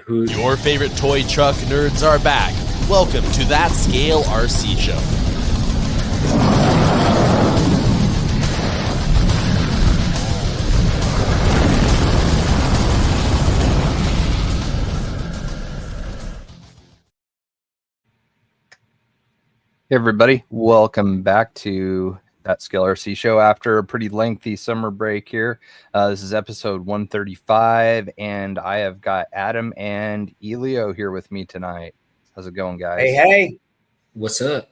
Your favorite toy truck nerds are back. Welcome to That Scale RC Show. Hey everybody, welcome back to That Scale RC Show after a pretty lengthy summer break here. This is episode 135, and I have got Adam and Elio here with me tonight. How's it going, guys? Hey. What's up?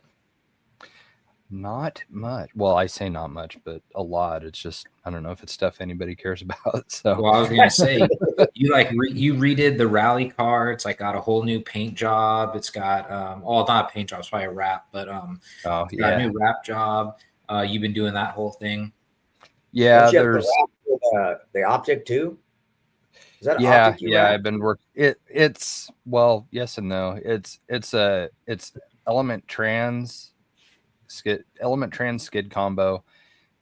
Not much. Well, I say not much, but a lot. It's just, I don't know if it's stuff anybody cares about. So, well, I was gonna say you you redid the rally car. It's like got a whole new paint job. It's got well, not a paint job, it's probably a wrap, but got a new wrap job. You've been doing that whole thing. Yeah, there's the optic too. Is that optic wrap? I've been working. It's well, yes and no. It's element trans skid combo,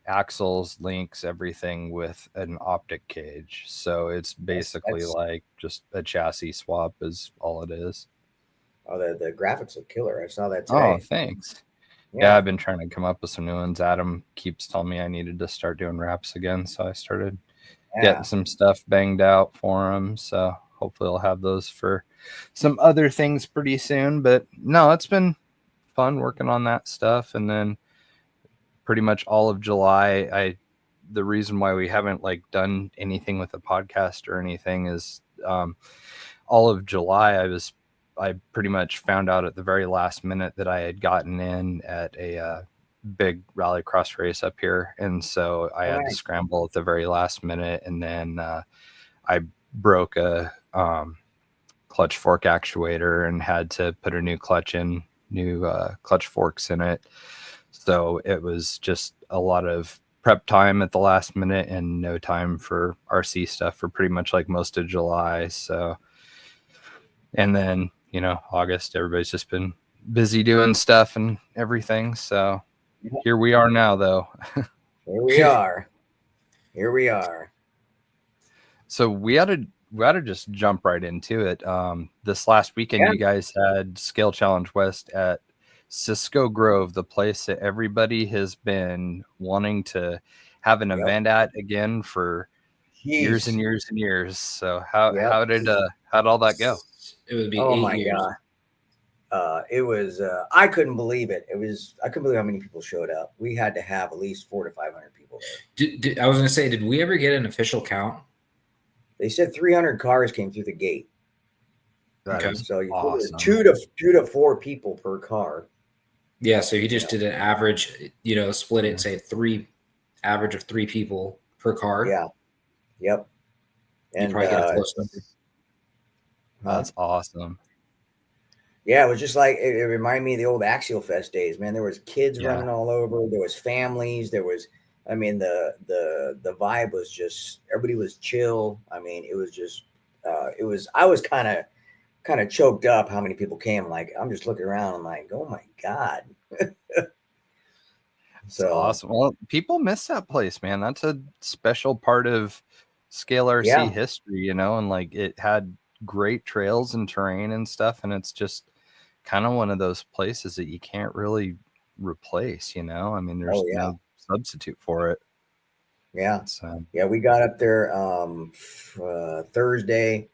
axles, links, everything with an optic cage. So it's basically like just a chassis swap is all it is. Oh, the graphics look killer. I saw that today. Oh, thanks. Yeah, I've been trying to come up with some new ones. Adam keeps telling me I needed to start doing wraps again, so I started getting some stuff banged out for him. So hopefully I'll have those for some other things pretty soon. But no, it's been fun working on that stuff. And then pretty much all of July, the reason why we haven't like done anything with a podcast or anything is all of July I pretty much found out at the very last minute that I had gotten in at a big rallycross race up here, and so I had to scramble at the very last minute, and then I broke a clutch fork actuator and had to put a new clutch forks in it. So it was just a lot of prep time at the last minute and no time for RC stuff for pretty much like most of July. So, and then, August, everybody's just been busy doing stuff and everything. So here we are now, though. Here we are. So we ought to just jump right into it. This last weekend, you guys had Scale Challenge West at Cisco Grove, the place that everybody has been wanting to have an event at again for years and years and years. So how did all that go? It would be 8 years. God. It was I couldn't believe it. I couldn't believe how many people showed up. We had to have at least 400 to 500 people there. I was gonna say, did we ever get an official count? They said 300 cars came through the gate. So you awesome. two to four people per car. Yeah, so you just did an average, split it, say average of 3 people per car. Yeah. Yep. And you probably get a close number. That's awesome. Yeah, it was just like it reminded me of the old Axial Fest days, man. There was kids running all over. There was families. There was, the vibe was just, everybody was chill. It was just, I was kind of choked up how many people came. Like, I'm just looking around. I'm like, oh my God. So awesome. Well, people miss that place, man. That's a special part of Scale RC history, and like it had great trails and terrain and stuff. And it's just kind of one of those places that you can't really replace, there's no substitute for it. Yeah. So, we got up there Thursday,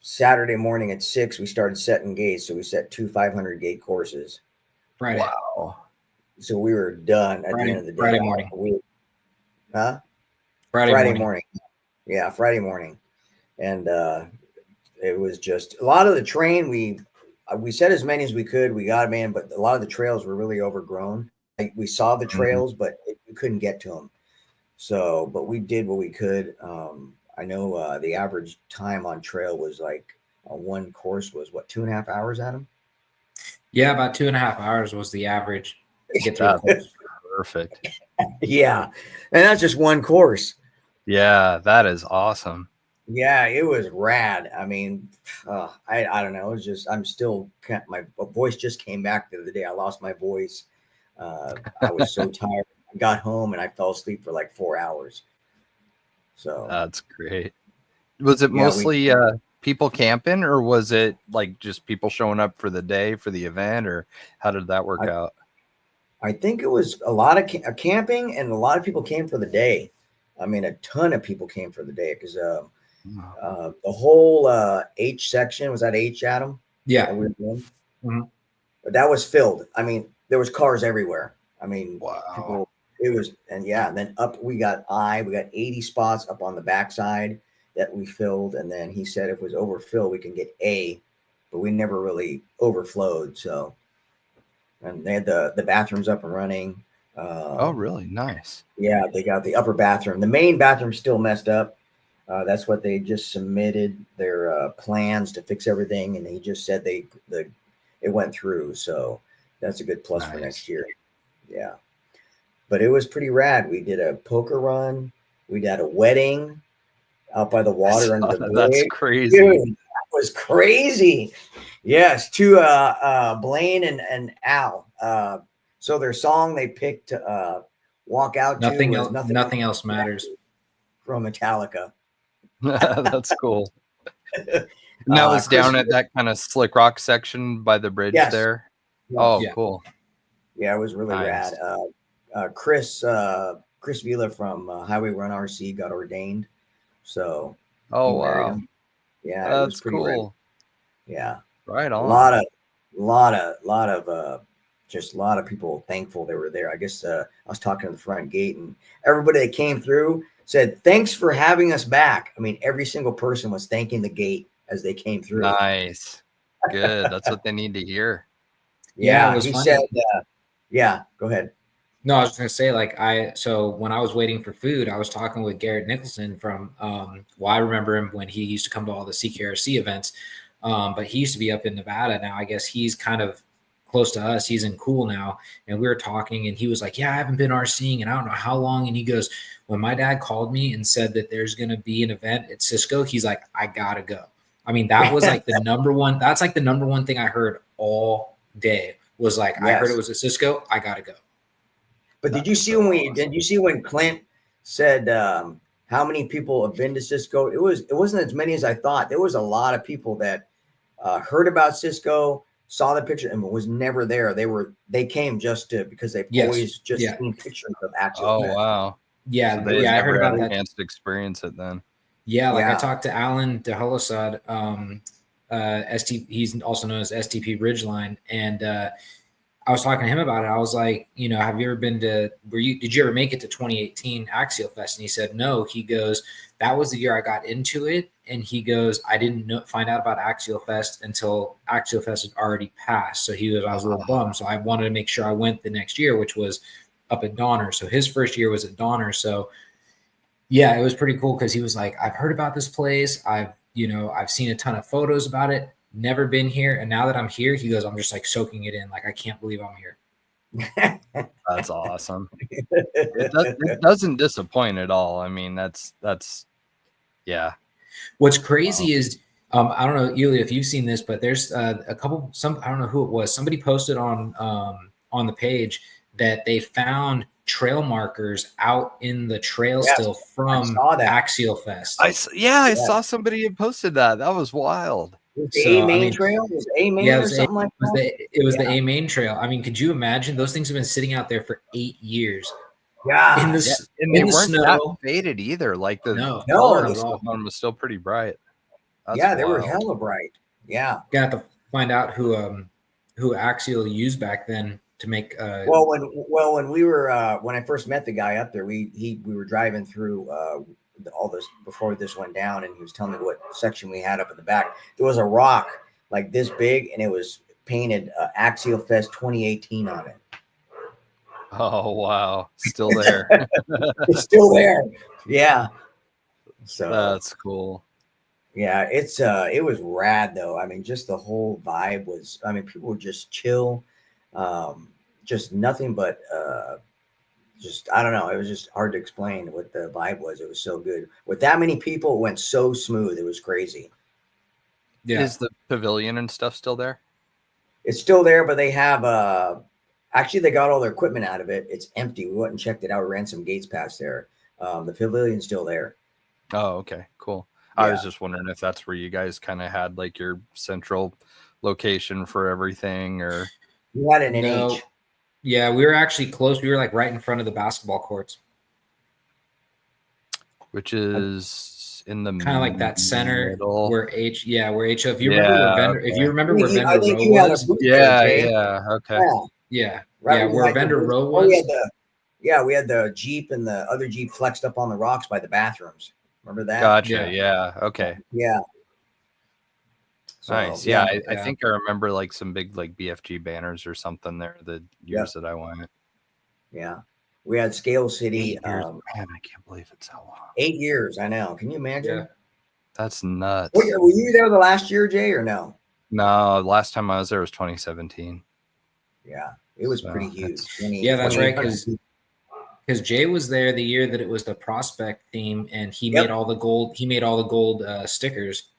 Saturday morning at 6, we started setting gates. So we set 2 500 gate courses. Friday. Wow. So we were done at the end of the day. Friday morning. Friday morning. Yeah, Friday morning. And it was just a lot of the terrain. We set as many as we could. We got them in, but a lot of the trails were really overgrown. Like, we saw the trails, but we couldn't get to them. So, but we did what we could. I know the average time on trail was like one course was 2.5 hours, Adam? Yeah, about 2.5 hours was the average to get through the course. Perfect. Yeah. And that's just one course. Yeah, that is awesome. Yeah, it was rad. I don't know. It was just, my voice just came back the other day. I lost my voice. I was so tired. I got home and I fell asleep for like 4 hours. So that's great. Was it mostly people camping, or was it like just people showing up for the day for the event, or how did that work out? I think it was a lot of camping, and a lot of people came for the day. I mean, a ton of people came for the day because the whole H section was that H, Adam? Yeah. That we were doing? Mm-hmm. But that was filled. I mean, there was cars everywhere. I mean, people. It was, and then up we got 80 spots up on the backside that we filled, and then he said if it was overfilled we can get A, but we never really overflowed. So, and they had the bathrooms up and running. Oh, really? Nice. Yeah, they got the upper bathroom. The main bathroom's still messed up. That's what they just submitted their plans to fix everything, and he just said it went through. So that's a good plus for next year. Yeah. But it was pretty rad. We did a poker run. We did a wedding out by the water under the bridge. That's crazy. Dude, that was crazy. Yes, to Blaine and Al. So their song they picked to walk out nothing to else, nothing else matters from Metallica. That's cool. And that was down at that kind of slick rock section by the bridge there. Yes. Oh, yeah. Cool. Yeah, it was really rad. Chris Vila from Highway Run RC got ordained, so he married him. Yeah, that's it was pretty cool. Rad. Yeah, right on. A lot of people thankful they were there. I guess I was talking to the front gate, and everybody that came through said thanks for having us back. I mean, every single person was thanking the gate as they came through. Nice, good. That's what they need to hear. Yeah, he said. Yeah, go ahead. No, I was just gonna say, so when I was waiting for food, I was talking with Garrett Nicholson from, I remember him when he used to come to all the CKRC events, but he used to be up in Nevada. Now I guess he's kind of close to us. He's in Cool now, and we were talking, and he was like, "Yeah, I haven't been RCing, and I don't know how long." And he goes, "When my dad called me and said that there's gonna be an event at Cisco, he's like, I gotta go." I mean, that was like the number one. That's like the number one thing I heard all day was like, I heard it was at Cisco, I gotta go. But did you see when Clint said how many people have been to Cisco? It wasn't as many as I thought. There was a lot of people that heard about Cisco, saw the picture, and was never there. They came just because they've always just seen pictures of Axial. Oh wow. Yeah, so I heard about that. Chance to experience it then. Yeah, I talked to Alan DeHolosad, he's also known as STP Ridgeline, and I was talking to him about it. I was like, have you ever been to, did you ever make it to 2018 Axial Fest? And he said, no. He goes, that was the year I got into it. And he goes, I didn't find out about Axial Fest until Axial Fest had already passed. So I was a little bummed. So I wanted to make sure I went the next year, which was up at Donner. So his first year was at Donner. So yeah, it was pretty cool because he was like, I've heard about this place. I've seen a ton of photos about it. Never been here, and now that I'm here, he goes, I'm just like soaking it in. Like, I can't believe I'm here. That's awesome. It doesn't disappoint at all. I mean, that's yeah. What's crazy is I don't know, Elio, if you've seen this, but there's I don't know who it was. Somebody posted on the page that they found trail markers out in the trail still from Axial Fest. I saw somebody had posted that. That was wild. The A main trail? Was A main or something like that? It was the A main trail. I mean, could you imagine? Those things have been sitting out there for 8 years. Yeah. And they weren't that faded either. Like the color on was still pretty bright. That's wild. They were hella bright. Yeah. Got to find out who Axial used back then to make when we were when I first met the guy up there, we were driving through all this before this went down, and he was telling me what section we had up in the back. There was a rock like this big, and it was painted Axial Fest 2018 on it. Oh wow, still there. It's still there. Yeah. So that's cool. Yeah, it was rad though. I mean, just the whole vibe was, I mean, people were just chill. Just nothing but just, I don't know. It was just hard to explain what the vibe was. It was so good. With that many people, it went so smooth. It was crazy. Yeah. Is the pavilion and stuff still there? It's still there, but they have actually they got all their equipment out of it. It's empty. We went and checked it out. We ran some gates past there. The pavilion's still there. Oh, okay, cool. I was just wondering if that's where you guys kind of had like your central location for everything, or we had an NH. Yeah, we were actually close. We were like right in front of the basketball courts, which is in the kind of like that center middle. where where HO. If you remember where Vendor, if you remember where Vendor Row was, okay, where Vendor Row was. We had the Jeep and the other Jeep flexed up on the rocks by the bathrooms. Remember that? Gotcha. Yeah. Okay. Yeah. So, nice. Yeah, I think I remember like some big like BFG banners or something there the years that I went. Yeah. We had Scale City. Man, I can't believe it's so long. 8 years. I know. Can you imagine? Yeah. That's nuts. Were you there the last year, Jay, or no? No, last time I was there was 2017. Yeah. It was pretty huge. That's right. Because Jay was there the year that it was the prospect theme, and he made all the gold. He made all the gold stickers.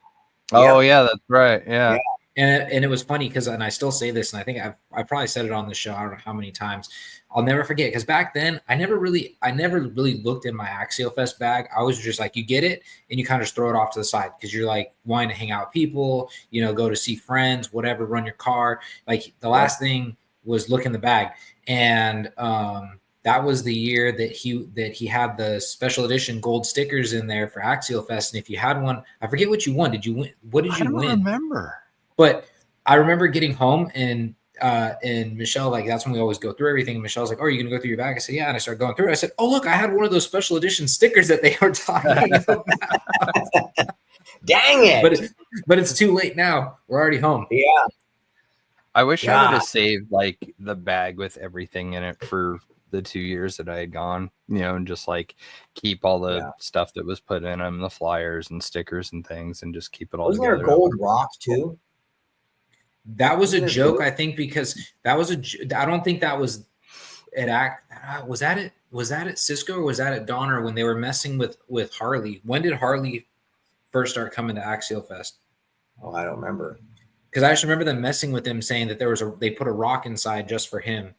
Oh yeah, that's right. Yeah. And it was funny because, and I still say this, and I think I probably said it on the show. I don't know how many times. I'll never forget, because back then I never really looked in my Axial Fest bag. I was just like, you get it and you kind of just throw it off to the side because you're like wanting to hang out with people, go to see friends, whatever, run your car. Like the last thing was look in the bag, and that was the year that he had the special edition gold stickers in there for Axial Fest. And if you had one, I forget what you won. Did you win? What did you win? I don't remember. But I remember getting home and Michelle, like, that's when we always go through everything. And Michelle's like, "Oh, are you going to go through your bag?" I said, "Yeah." And I started going through it. I said, "Oh, look, I had one of those special edition stickers that they were talking about." Dang it. But it's too late now. We're already home. Yeah. I wish I would have saved like the bag with everything in it for the 2 years that I had gone, and just like keep all the stuff that was put in them, the flyers and stickers and things, and just keep it all together. Wasn't there gold rocks too? That was a joke, I think, because I don't think that was was that at Cisco or was that at Donner when they were messing with Harley? When did Harley first start coming to Axial Fest? Oh, I don't remember. Because I just remember them messing with him, saying that they put a rock inside just for him.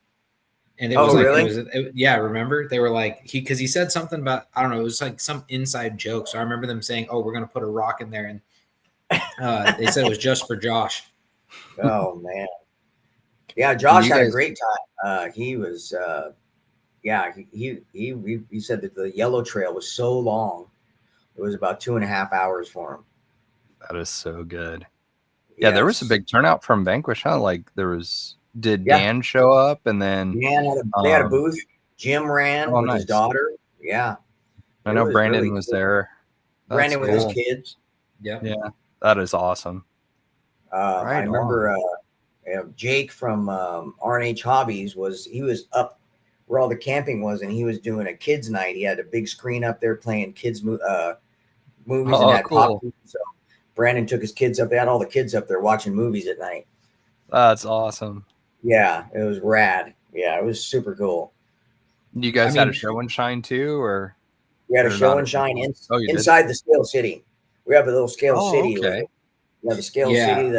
And it was remember? They were like, because he said something about, I don't know, it was like some inside joke. So I remember them saying, "Oh, we're going to put a rock in there." And they said it was just for Josh. Oh, man. Yeah, Josh had a great time. He was, he said that the yellow trail was so long. It was about 2.5 hours for him. That is so good. Yeah, there was a big turnout from Vanquish, huh? Like did Dan show up? And then they had a booth. Jim ran with his daughter. Yeah. I know Brandon was there. Brandon with his kids. Yeah. Yeah. That is awesome. I remember Jake from R&H Hobbies was up where all the camping was, and he was doing a kids night. He had a big screen up there playing kids movies and had popcorn. So Brandon took his kids up. They had all the kids up there watching movies at night. That's awesome. Yeah, it was rad. Yeah, it was super cool. You guys had a show and shine too, or we had a show and shine inside the Scale City. We have a little Scale City. Okay. We have a Scale City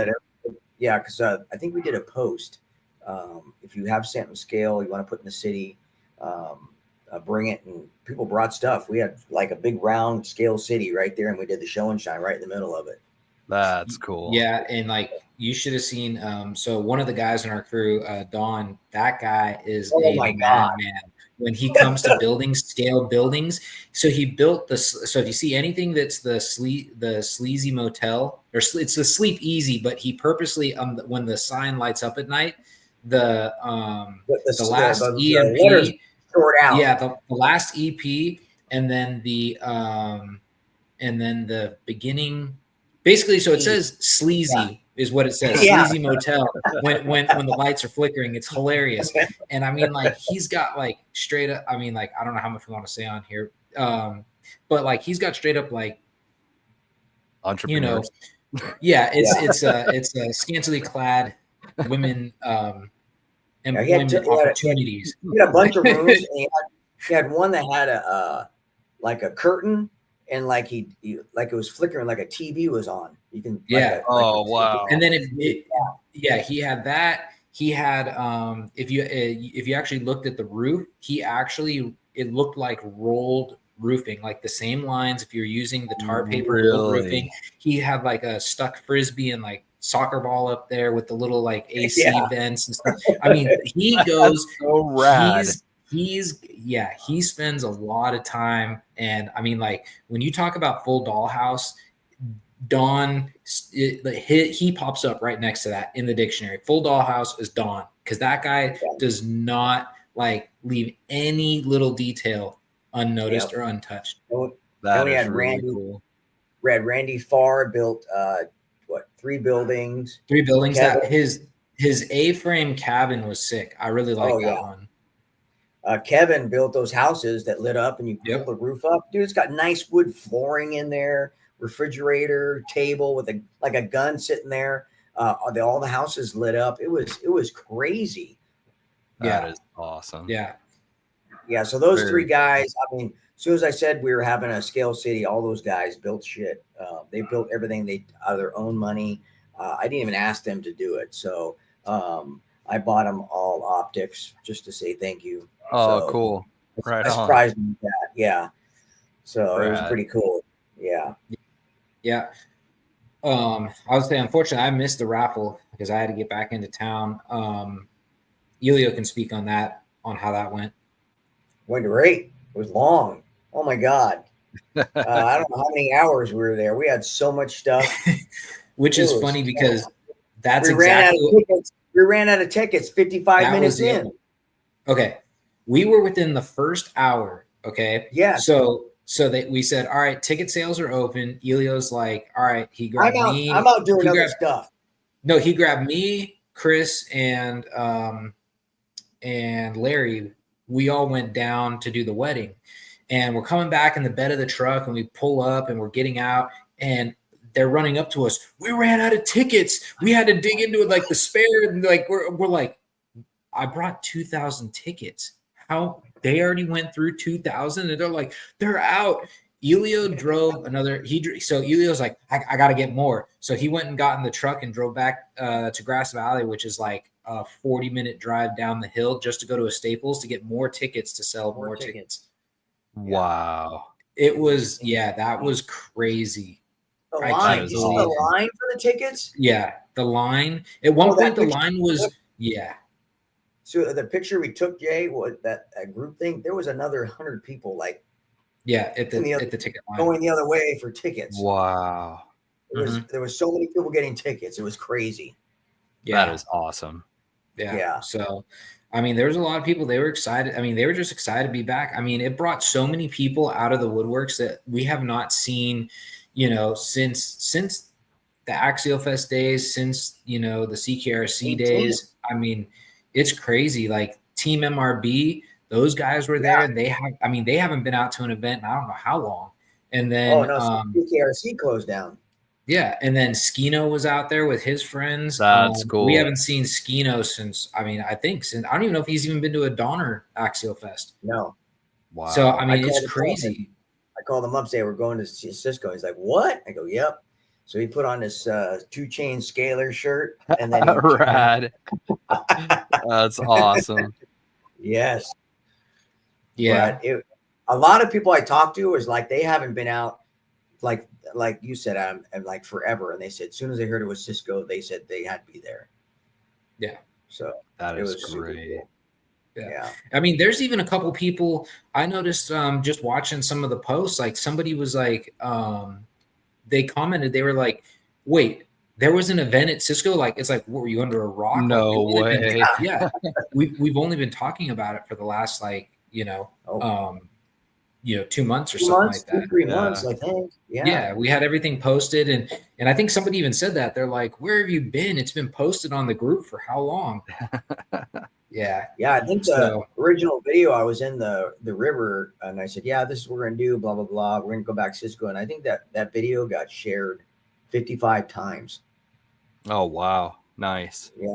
because I think we did a post. If you have something scale you want to put in the city, bring it. And people brought stuff. We had like a big round Scale City right there, and we did the show and shine right in the middle of it. That's cool. Yeah, and like you should have seen. So one of the guys in our crew, Don, that guy is man. When he comes to scale buildings, so he built this. So if you see anything that's the sleazy motel, or it's the Sleep Easy, but he purposely when the sign lights up at night, the last EMP short out. Yeah, the last EP, and then the beginning. Basically, so it says sleazy is what it says. Sleazy motel when the lights are flickering. It's hilarious. And I mean, like, he's got like straight up, I mean, like, I don't know how much we want to say on here. But like he's got straight up like entrepreneurs. It's scantily clad women employment opportunities. He had a bunch of rooms, and he had one that had like a curtain. And like he like it was flickering, like a TV was on. You can wow. And then he had that. He had if you actually looked at the roof, it looked like rolled roofing, like the same lines. If you're using the tar paper wood roofing, he had like a stuck Frisbee and like soccer ball up there with the little like AC vents and stuff. I mean, he goes so rad. He spends a lot of time. And I mean, like when you talk about full dollhouse, Don, he pops up right next to that in the dictionary. Full dollhouse is Don, because that guy does not like leave any little detail unnoticed or untouched. That is really cool. Randy Farr built 3 buildings. 3 buildings. Kevin, that his A-frame cabin was sick. I really like that one. Kevin built those houses that lit up and you pull the roof up. Dude, it's got nice wood flooring in there, refrigerator, table with a gun sitting there. All the houses lit up. It was crazy. That is awesome. Yeah. Yeah. So those 3 guys, I mean, as soon as I said we were having a scale city, all those guys built shit. They built everything out of their own money. I didn't even ask them to do it. So I bought them all optics just to say thank you. Oh, so, cool. Right. I surprised them with that. Yeah. So it was pretty cool. Yeah. Yeah. I would say, unfortunately, I missed the raffle because I had to get back into town. Elio can speak on that, on how that went. Went great. It was long. Oh my God. I don't know how many hours we were there. We had so much stuff. Which is funny because that's we ran out of tickets 55 minutes in. Okay. We were within the first hour. Okay. Yeah. So we said, all right, ticket sales are open. Elio's like, all right, he grabbed me. I'm out doing other stuff. No, he grabbed me, Chris, and Larry. We all went down to do the wedding, and we're coming back in the bed of the truck, and we pull up and we're getting out, and they're running up to us. We ran out of tickets. We had to dig into it like the spare. And like we're like, I brought 2,000 tickets. How they already went through 2,000, and they're like, they're out. Elio drove another. So Elio's like, I got to get more. So he went and got in the truck and drove back to Grass Valley, which is like a 40-minute drive down the hill, just to go to a Staples to get more tickets to sell more tickets. Wow. It was, that was crazy. The line, the line for the tickets? Yeah, the line. At one point, the line was, So the picture we took, Jay, that group thing, there was another 100 people like at the ticket line going the other way for tickets. Wow. There was so many people getting tickets. It was crazy. Yeah. That is awesome. Yeah. So, I mean, there was a lot of people. They were excited. I mean, they were just excited to be back. I mean, it brought so many people out of the woodworks that we have not seen, since the Axial Fest days, since, the CKRC days. I mean, it's crazy. Like Team MRB, those guys were there, and they haven't been out to an event in I don't know how long. And then CKRC closed down. Yeah, and then Skino was out there with his friends. That's cool. We haven't seen Skino since I don't even know if he's even been to a Donner Axial Fest. No. Wow. So I mean, it's crazy. I called him up, say we're going to Cisco. He's like, "What?" I go, "Yep." So he put on this 2-chain scalar shirt, and then rad. That's awesome. Yes. Yeah. But a lot of people I talked to was like they haven't been out like you said, Adam, and like forever. And they said as soon as they heard it was Cisco, they said they had to be there. Yeah. So that is great. Cool. Yeah. I mean, there's even a couple people I noticed just watching some of the posts. Like somebody was like, they commented, they were like, wait, there was an event at Cisco. Like, it's like, what, were you under a rock? No way. Yeah. We've only been talking about it for the last 2 months or something like that. 3 months, I think. Yeah. We had everything posted, and I think somebody even said that. They're like, where have you been? It's been posted on the group for how long? Yeah. Yeah, I think the original video, I was in the river, and I said, yeah, this is what we're going to do, blah, blah, blah. We're going to go back to Cisco. And I think that video got shared 55 times. Oh, wow. Nice. Yeah.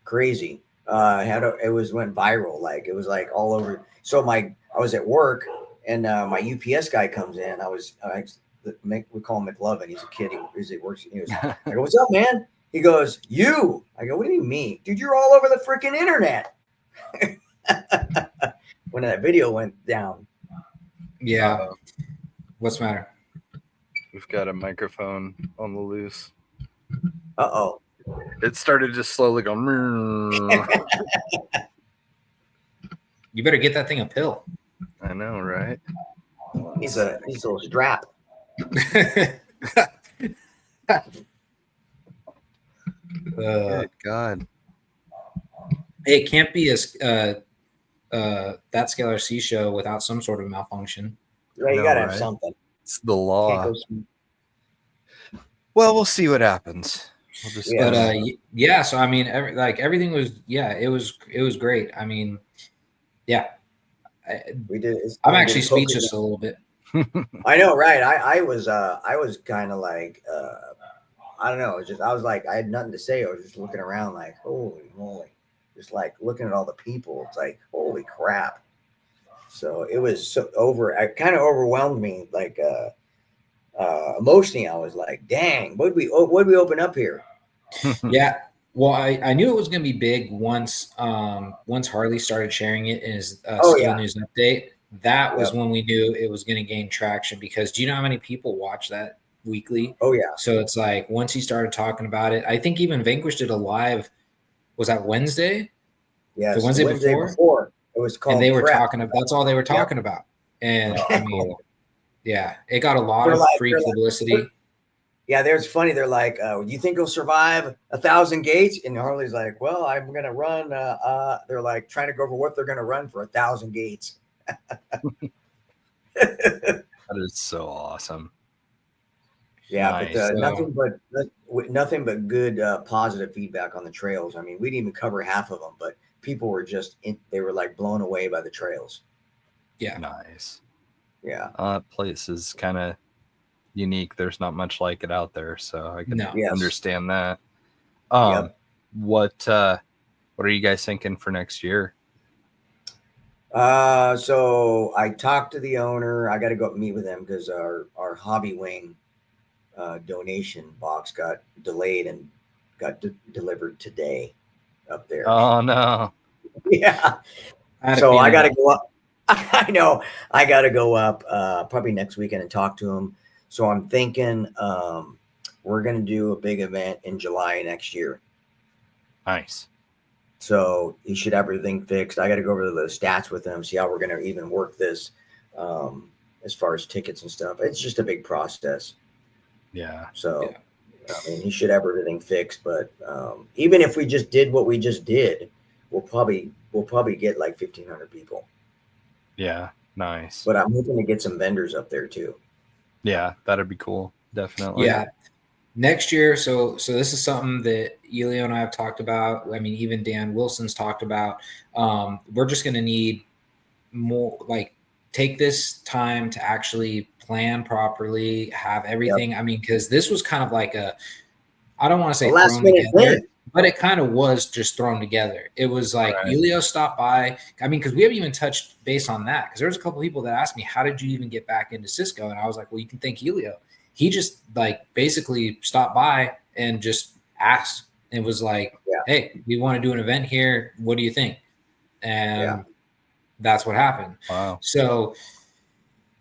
Crazy. It went viral. Like, it was like all over. So I was at work, and my UPS guy comes in. We call him McLovin. He's a kid. He works. I go, what's up, man? He goes, you. I go, what do you mean? Dude, you're all over the freaking internet. When that video went down. Yeah. What's the matter? We've got a microphone on the loose. Uh-oh. It started just slowly going. You better get that thing a pill. I know, right? He's a little strap. Good God. It can't be that Scale RC show without some sort of malfunction. Right, you gotta have something. It's the law. Well, we'll see what happens. We'll just yeah. So I mean, everything was it was great. I mean, yeah. We did. I'm actually speechless a little bit. I know, right? I was kind of like I don't know. I was like, I had nothing to say. I was just looking around like, holy moly, just like looking at all the people. It's like, holy crap. So it was it kind of overwhelmed me. Like emotionally, I was like, dang, what did we open up here? Yeah. Well, I knew it was going to be big once Harley started sharing it in his Scale News update. That was when we knew it was going to gain traction, because do you know how many people watch that weekly? Oh yeah. So it's like once he started talking about it, I think even Vanquish did a live. Was that Wednesday? Yeah, the Wednesday before. It was called. And they were talking about. That's all they were talking about. And I mean, yeah, it got a lot of free publicity. Yeah, there's funny. They're like, "Do you think he'll survive 1,000 gates?" And Harley's like, "Well, I'm gonna run." They're like trying to go over what they're gonna run for 1,000 gates. That is so awesome. Yeah, nice. But nothing but good positive feedback on the trails. I mean, we didn't even cover half of them, but people were they were like blown away by the trails. Yeah, nice. Yeah, that place is kind of unique. There's not much like it out there, so I can understand that. What are you guys thinking for next year? So I talked to the owner. I got to go meet with him because our hobby wing donation box got delayed and got delivered today up there. Oh no. Yeah. So I got to go up. I know. I got to go up probably next weekend and talk to him. So I'm thinking we're going to do a big event in July next year. Nice. So he should have everything fixed. I got to go over the stats with him, see how we're going to even work this as far as tickets and stuff. It's just a big process. Yeah. So, I mean, he should have everything fixed. But even if we just did what we just did, we'll probably get like 1,500 people. Yeah. Nice. But I'm hoping to get some vendors up there too. Yeah, that'd be cool. Definitely. Yeah. Next year, so this is something that Elio and I have talked about. I mean, even Dan Wilson's talked about. We're just going to need more, like, take this time to actually plan properly, have everything. Yep. I mean, because this was kind of like I don't want to say thrown together, but it kind of was just thrown together. It was like Elio stopped by. I mean, because we haven't even touched base on that, because there was a couple of people that asked me, how did you even get back into Cisco? And I was like, well, you can thank Elio. He just like basically stopped by and just asked. It was like, hey, we want to do an event here. What do you think? And that's what happened. Wow. So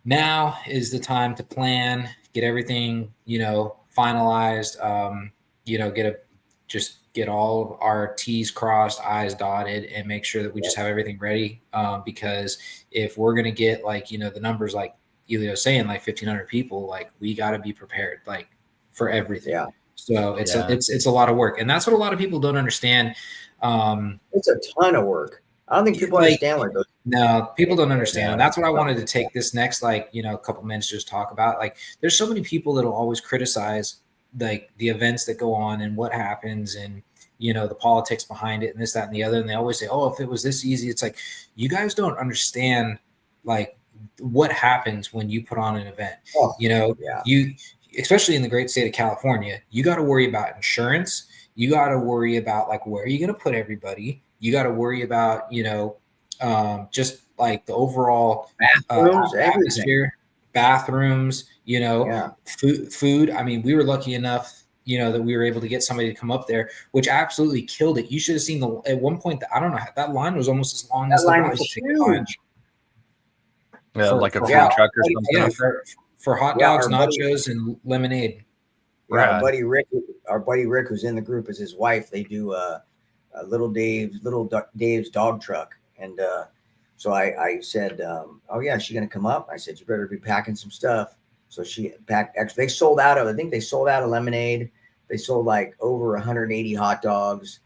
now is the time to plan, get everything, finalized, get all of our T's crossed, I's dotted, and make sure that we just have everything ready. Because if we're going to get the numbers like Elio saying, like 1,500 people, like we got to be prepared, like for everything. Yeah. So it's a lot of work, and that's what a lot of people don't understand. It's a ton of work. I don't think people understand what those. No, people don't understand, and that's what I wanted to take this next couple minutes to just talk about. Like, there's so many people that will always criticize like the events that go on and what happens and the politics behind it and this, that, and the other, and they always say, oh, if it was this easy. It's like, you guys don't understand like what happens when you put on an event. You, especially in the great state of California, you got to worry about insurance. You got to worry about like where are you going to put everybody. You got to worry about just like the overall atmosphere, bathrooms, food. I mean, we were lucky enough that we were able to get somebody to come up there, which absolutely killed it. You should have seen at one point, I don't know, that line was almost as long as the raffle ticket line. Yeah, like a food truck or something. Yeah, for hot dogs, nachos, and lemonade. Yeah, our buddy Rick, who's in the group, is his wife. They do little Dave's dog truck, and so I said, "Oh yeah, is she gonna come up?" I said, "You better be packing some stuff." So she packed. Actually, they sold out of. I think they sold out of lemonade. They sold like over 180 hot dogs.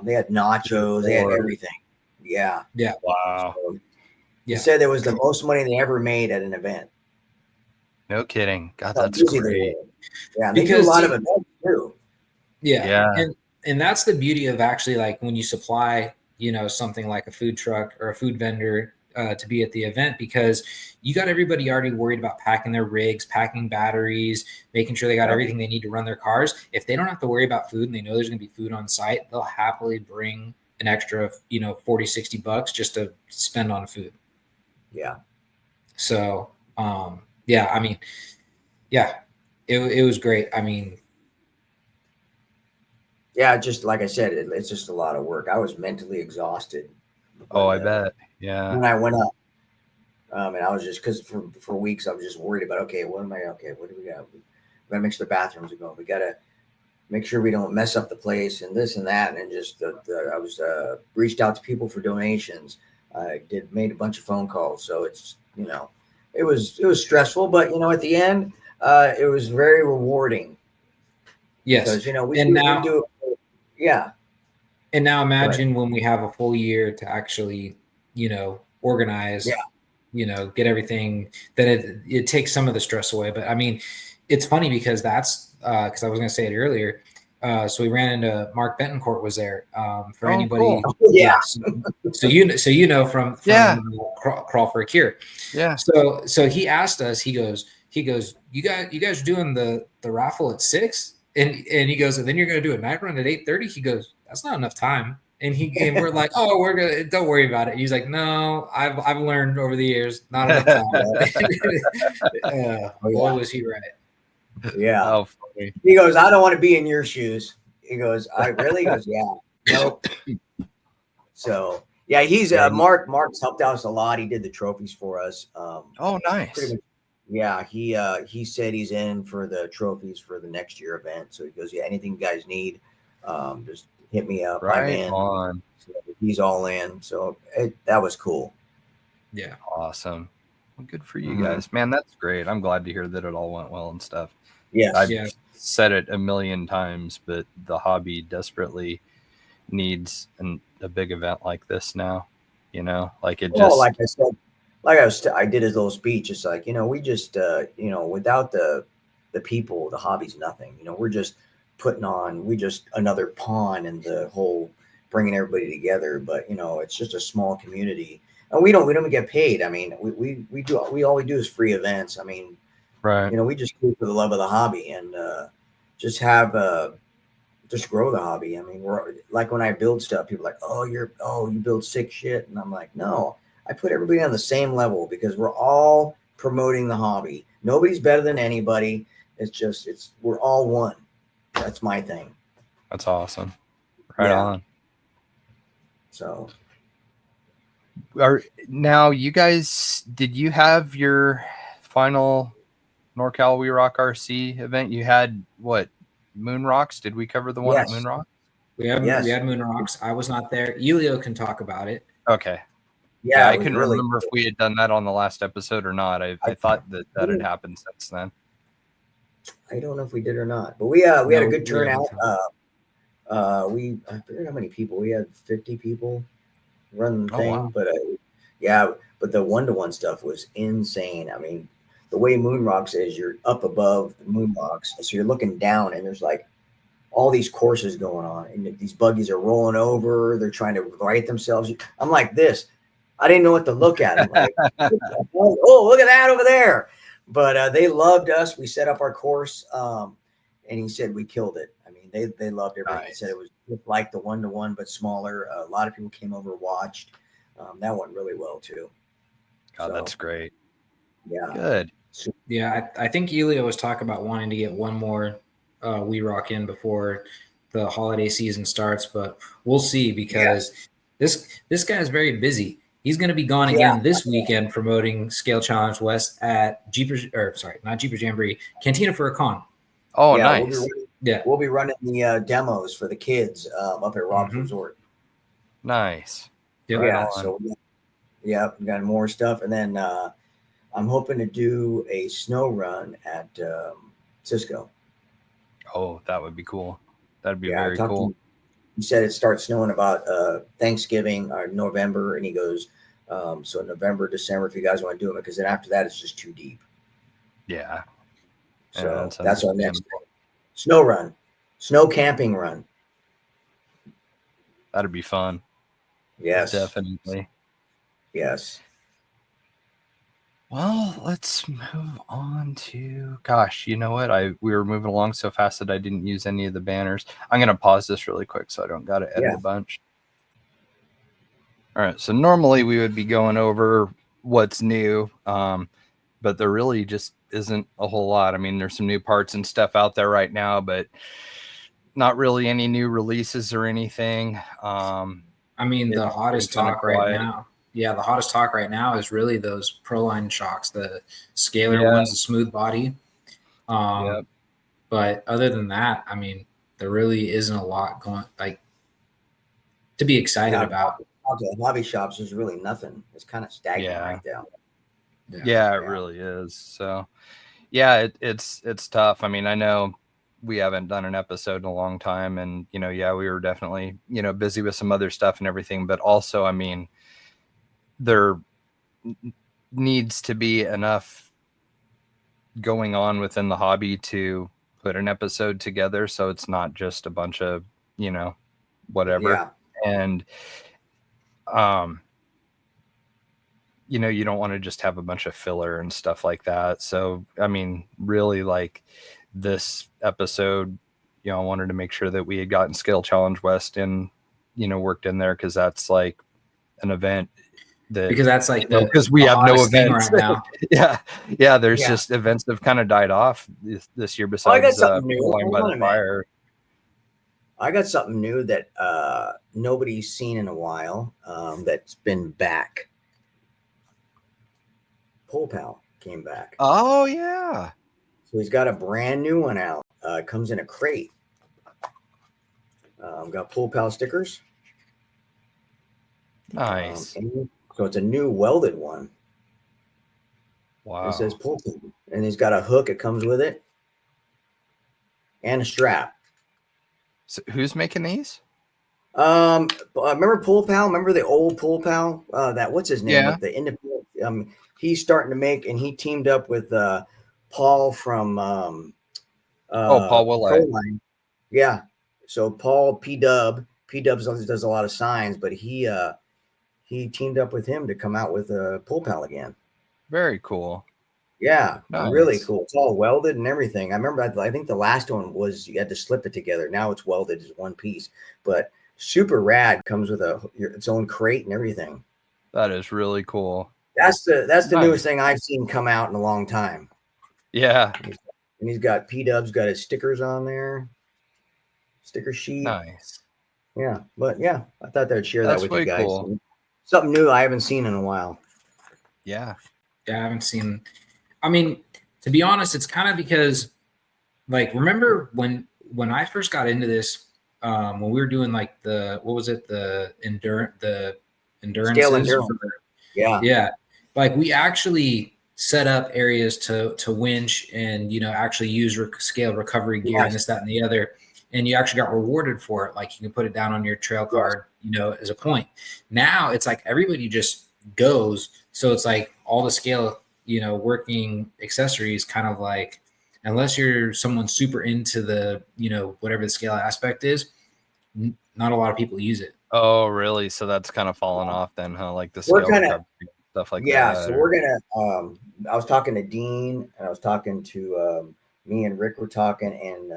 They had nachos. They had everything. Yeah. Yeah. Wow. So he said it was the most money they ever made at an event. No kidding. God, that's great. Yeah, they do a lot of events too. Yeah. And that's the beauty of actually, like, when you supply, something like a food truck or a food vendor to be at the event, because you got everybody already worried about packing their rigs, packing batteries, making sure they got everything they need to run their cars. If they don't have to worry about food and they know there's going to be food on site, they'll happily bring an extra, $40, $60 just to spend on food. Yeah. So, it was great. I mean, yeah, just like I said, it's just a lot of work. I was mentally exhausted. I bet. Yeah. When I went up, and I was just, because for weeks I was just worried about, what do we got? We gotta make sure the bathrooms are going. We gotta make sure we don't mess up the place and this and that. And just I was reached out to people for donations. I made a bunch of phone calls. So it's it was stressful, but at the end it was very rewarding. Yes, because we do. Yeah. And now imagine when we have a full year to actually, organize, get everything, that it takes some of the stress away. But I mean, it's funny because because I was going to say it earlier. So we ran into Mark Betancourt was there. For anybody. Cool. Yeah. So from Crawl for a Cure. Yeah. So he asked us, he goes, you guys are doing the raffle at 6? And he goes, and then you're going to do a night run at 8:30. He goes, that's not enough time. And we're like, oh, we're gonna, don't worry about it. He's like, no, I've learned over the years, not enough time. Boy, was he right. Yeah. Oh, funny. He goes, I don't want to be in your shoes. He goes, I really? He goes, yeah. Nope. So yeah, he's Mark's helped us a lot. He did the trophies for us. Oh, nice. Yeah, he said he's in for the trophies for the next year event. So he goes, yeah, anything you guys need, just hit me up. Right I'm in. on. So he's all in. So that was cool. Yeah, awesome. Well, good for you guys, man. That's great. I'm glad to hear that it all went well and stuff. Yes, I've said it a million times, but the hobby desperately needs a big event like this now. Like it just. Like I said. I did his little speech. It's like, we just, without the people, the hobby's nothing. We're just we just another pawn in the whole bringing everybody together. But, it's just a small community, and we don't get paid. I mean, all we do is free events. I mean, right. We just do it for the love of the hobby and just grow the hobby. I mean, we're like, when I build stuff, people are like, you build sick shit. And I'm like, no. I put everybody on the same level because we're all promoting the hobby. Nobody's better than anybody. We're all one. That's my thing. That's awesome. Right on. So now you guys, did you have your final NorCal We Rock RC event? You had what, Moon Rocks? Did we cover the one at Moon Rock? We had Moon Rocks. I was not there. Elio can talk about it. Okay. Yeah, I couldn't remember if we had done that on the last episode or not. I thought that had happened since then. I don't know if we did or not, but we had a good turnout. I forget how many people we had. 50 people run the thing, wow. But the 1-to-1 stuff was insane. I mean, the way Moon Rocks is, you're up above the Moon Rocks, so you're looking down, and there's like all these courses going on, and these buggies are rolling over. They're trying to right themselves. I'm like this. I didn't know what to look at. I'm like, oh, look at that over there. But they loved us. We set up our course, and he said we killed it. I mean, they loved everything. Nice. He said it was like the 1-to-1, but smaller. A lot of people came over, watched. That went really well too. God, that's great. Yeah. Good. Yeah, I think Elio was talking about wanting to get one more We Rock in before the holiday season starts, but we'll see because this guy is very busy. He's going to be gone again this weekend promoting Scale Challenge West at not Jeepers Jamboree, Cantina for a Con. Oh, nice. We'll be running the demos for the kids up at Rob's Resort. Nice. Yep. Right yeah. on. So we got more stuff, and then I'm hoping to do a snow run at Cisco. Oh, that would be cool. That'd be very cool. He said it starts snowing about Thanksgiving or November, and he goes, so November, December, if you guys want to do it, because then after that it's just too deep. Yeah. So that's our next snow run, snow camping run. That'd be fun. Yes, definitely. Yes. Well, let's move on to, gosh, you know what? We were moving along so fast that I didn't use any of the banners. I'm going to pause this really quick so I don't got to edit a bunch. All right. So normally we would be going over what's new, but there really just isn't a whole lot. I mean, there's some new parts and stuff out there right now, but not really any new releases or anything. I mean, the hottest talk right now. Yeah, the hottest talk right now is really those Proline shocks, the scalar ones, the smooth body. But other than that, I mean, there really isn't a lot going to be excited about. The hobby shops, there's really nothing. It's kind of stagnant right now. Yeah, it really is. So, yeah, it's tough. I mean, I know we haven't done an episode in a long time, and we were definitely busy with some other stuff and everything, but also, I mean, there needs to be enough going on within the hobby to put an episode together, so it's not just a bunch of whatever. And you don't want to just have a bunch of filler and stuff like that. So I mean, really, like this episode, I wanted to make sure that we had gotten Scale Challenge West in worked in there, because that's like an event because that's like because we have no events right now. There's just events that have kind of died off this year besides I got something new. Flying by the Fire. I got something new that nobody's seen in a while, that's been back. Pole Pal came back. Oh yeah. So he's got a brand new one out. It comes in a crate. Got Pole Pal stickers. Nice. So it's a new welded one. Wow. It says Pole Pal, and he's got a hook. It comes with it, and a strap. So who's making these? Remember Pole Pal? Remember the old Pole Pal? What's his name? Yeah. The independent. He's starting to make, and he teamed up with Paul from Paul Willett. Yeah. So Paul P-Dub does a lot of signs, but he teamed up with him to come out with a Pole Pal again. Very cool. Yeah, nice. Really cool. It's all welded and everything. I remember, I think the last one was you had to slip it together. Now it's welded as one piece, but super rad. Comes with its own crate and everything. That is really cool. That's the newest thing I've seen come out in a long time. Yeah. And he's got P-Dub's got his stickers on there. Sticker sheet. Nice. Yeah, but yeah, I thought I'd share that with you guys. Cool. Something new I haven't seen in a while. Yeah. I haven't seen. I mean, to be honest, it's kind of because, like, remember when I first got into this, when we were doing like the endurance Scale endurance. Yeah. Like we actually set up areas to winch and actually use scale recovery gear and this, that, and the other. And you actually got rewarded for it. Like you can put it down on your trail card, as a point. Now it's like everybody just goes. So it's like all the scale, working accessories kind of like, unless you're someone super into the, whatever the scale aspect is, not a lot of people use it. Oh, really? So that's kind of fallen off then, huh? Like the scale stuff like that. Yeah. So we're going to, I was talking to Dean, and I was talking to me and Rick were talking, and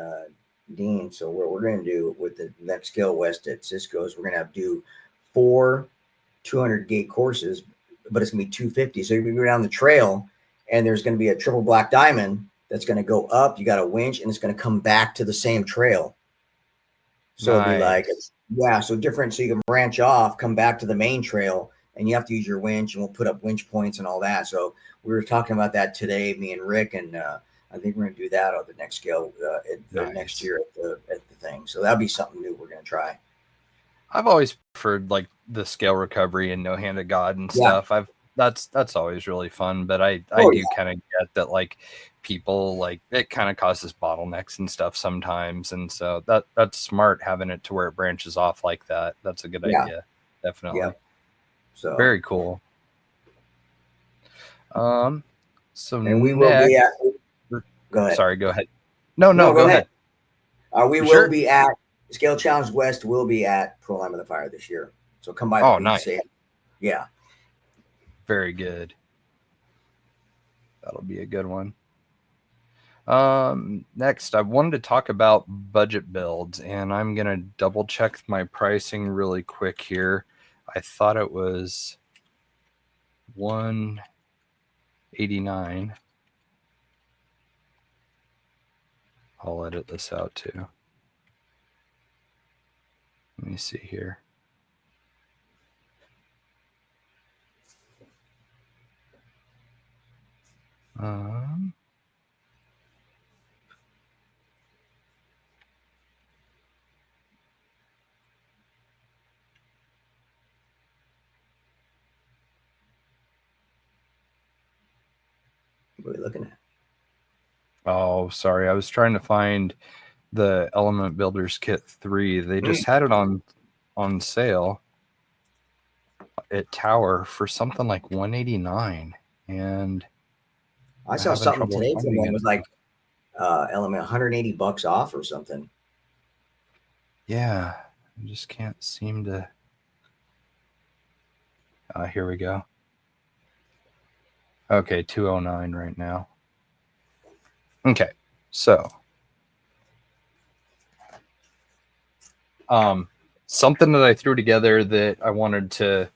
Dean. So what we're going to do with the next Scale West at Cisco's, we're going to have to do 4 200 gate courses, but it's going to be 250. So you're going to go down the trail, and there's going to be a triple black diamond that's going to go up. You got a winch, and it's going to come back to the same trail. So it'll be like, so different. So you can branch off, come back to the main trail, and you have to use your winch, and we'll put up winch points and all that. So we were talking about that today, me and Rick, and I think we're going to do that on the next scale next year at the thing. So that'll be something new we're going to try. I've always preferred like the scale recovery and no hand of God and stuff. That's always really fun, but I do kind of get that like people like it kind of causes bottlenecks and stuff sometimes, and so that's smart having it to where it branches off like that. That's a good idea, definitely. Yeah. So very cool. So and we will be at. Go ahead. Sorry, go ahead. No, go ahead. We will be at Scale Challenge West. Will be at Pro Line of the Fire this year. So come by. Oh, nice. Yeah. Very good. That'll be a good one. Next, I wanted to talk about budget builds, and I'm going to double check my pricing really quick here. I thought it was $189. I'll edit this out too. Let me see here. What are we looking at? Oh, sorry. I was trying to find the Element Builders Kit 3. They just had it on sale at Tower for something like $189, and I saw something today from them. It was like Element $180 off or something. Yeah, I just can't seem to. Here we go. Okay, $209 right now. Okay, so something that I threw together that I wanted to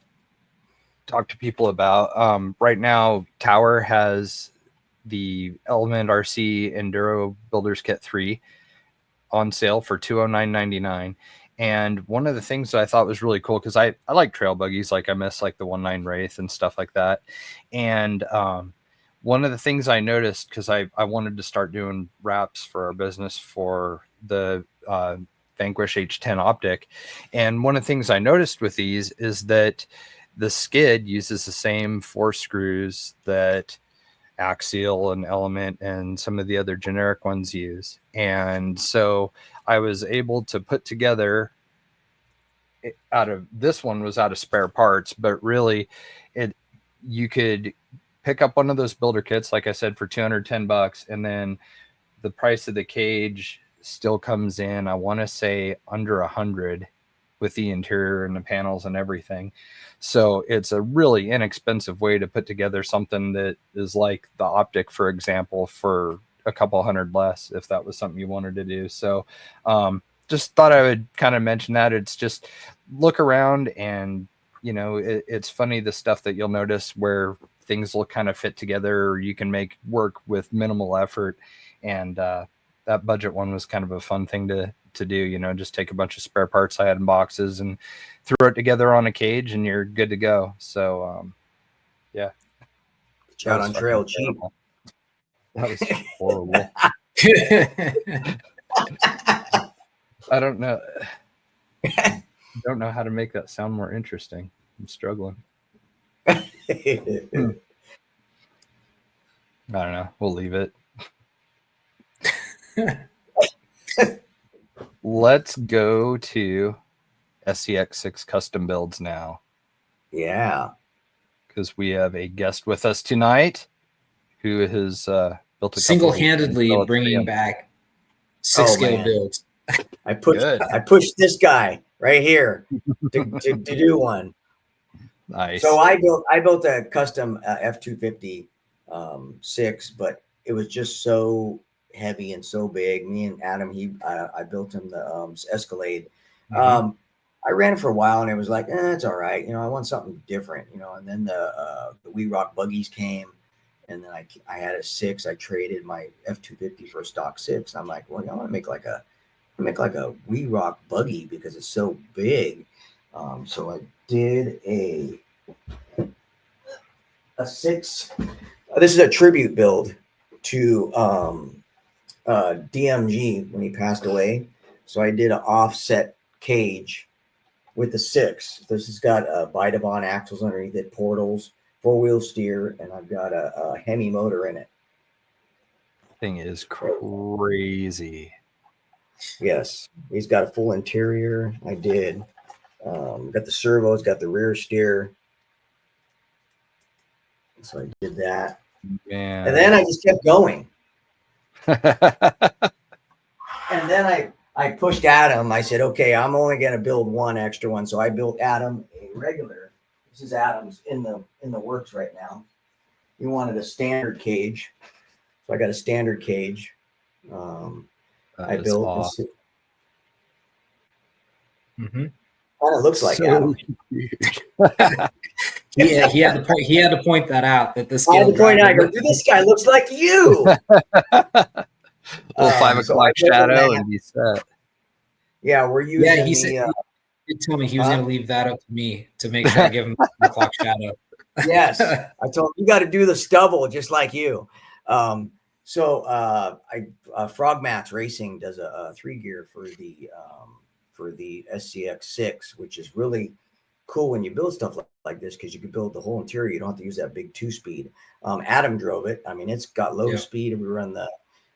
talk to people about. Right now, Tower has the Element RC Enduro Builders Kit 3 on sale for $209.99. And one of the things that I thought was really cool, because I like trail buggies, like I miss like the 1.9 Wraith and stuff like that. And one of the things I noticed, because I wanted to start doing wraps for our business for the Vanquish H10 Optic. And one of the things I noticed with these is that the skid uses the same 4 screws that Axial and Element and some of the other generic ones use. And so I was able to put together out of this one was out of spare parts, but really you could pick up one of those builder kits, like I said, for $210, and then the price of the cage still comes in, I want to say, under $100 with the interior and the panels and everything. So it's a really inexpensive way to put together something that is like the Optic, for example, for a couple $100 less, if that was something you wanted to do. So just thought I would kind of mention that. It's just look around, and you know, it's funny the stuff that you'll notice where things will kind of fit together, or you can make work with minimal effort. And that budget one was kind of a fun thing to do, you know, just take a bunch of spare parts I had in boxes and throw it together on a cage and you're good to go. So yeah. Out on trail cheap. That was horrible. I don't know how to make that sound more interesting. I'm struggling. I don't know. We'll leave it. Let's go to SCX6 custom builds now. Yeah. Because we have a guest with us tonight who has built a single-handedly bringing back 6 scale builds. I pushed this guy right here to do one. Nice. So I built a custom F250 6, but it was just so heavy and so big. Me and Adam, I built him the Escalade. Mm-hmm. I ran it for a while and it was like, it's all right. You know, I want something different, you know, and then the We Rock buggies came, and then I had a 6. I traded my F250 for a stock 6. I'm like, well, I want to make like a We Rock buggy because it's so big. So I did a a 6. This is a tribute build to DMG when he passed away. So I did an offset cage with the 6. This has got Vitavon axles underneath it, portals, 4-wheel steer, and I've got a Hemi motor in it. Thing is crazy. Yes, he's got a full interior. I did. Got the servos, got the rear steer. So I did that. Man. And then I just kept going. And then I pushed Adam. I said, okay, I'm only going to build one extra one. So I built Adam a regular. This is Adam's in the works right now. He wanted a standard cage. So I got a standard cage. I built awesome. Kind of looks like Adam. Yeah, he had to point that out. That the I had to point out. I go, this guy looks like you. Little 5 o'clock shadow and be set. Yeah, we're using. Yeah, he told me he was going to leave that up to me to make sure I give him 5 o'clock shadow. Yes, I told him you got to do the stubble just like you. So Frog Mats Racing does a 3-gear for the SCX6, which is really cool when you build stuff like this because you can build the whole interior. You don't have to use that big 2-speed. Adam drove it. I mean, it's got low speed. We run the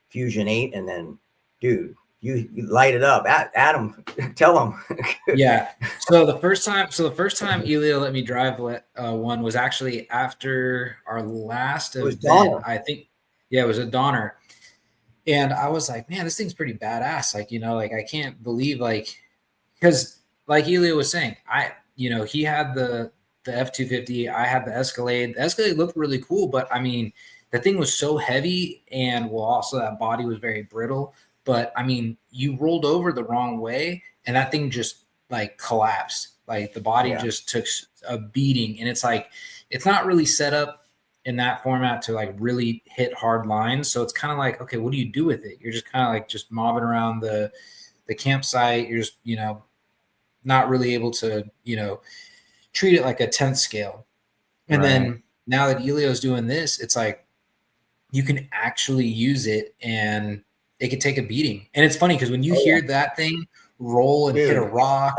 Fusion 8, and then, dude, you light it up. Adam, tell him. Yeah. So the first time Elio let me drive one was actually after our last event. Donner. I think, yeah, it was a Donner. And I was like, man, this thing's pretty badass. Like, like I can't believe because like Elio was saying, he had the F-250, I had the Escalade. The Escalade looked really cool, but I mean, the thing was so heavy and also that body was very brittle. But I mean, you rolled over the wrong way and that thing just like collapsed. Like the body just took a beating. And it's like, it's not really set up in that format to like really hit hard lines. So it's kind of like, okay, what do you do with it? You're just kind of like just mobbing around the campsite. You're just, not really able to, treat it like a 10th scale. And then now that Elio's doing this, it's like you can actually use it and it could take a beating. And it's funny because when you hear that thing roll and hit a rock,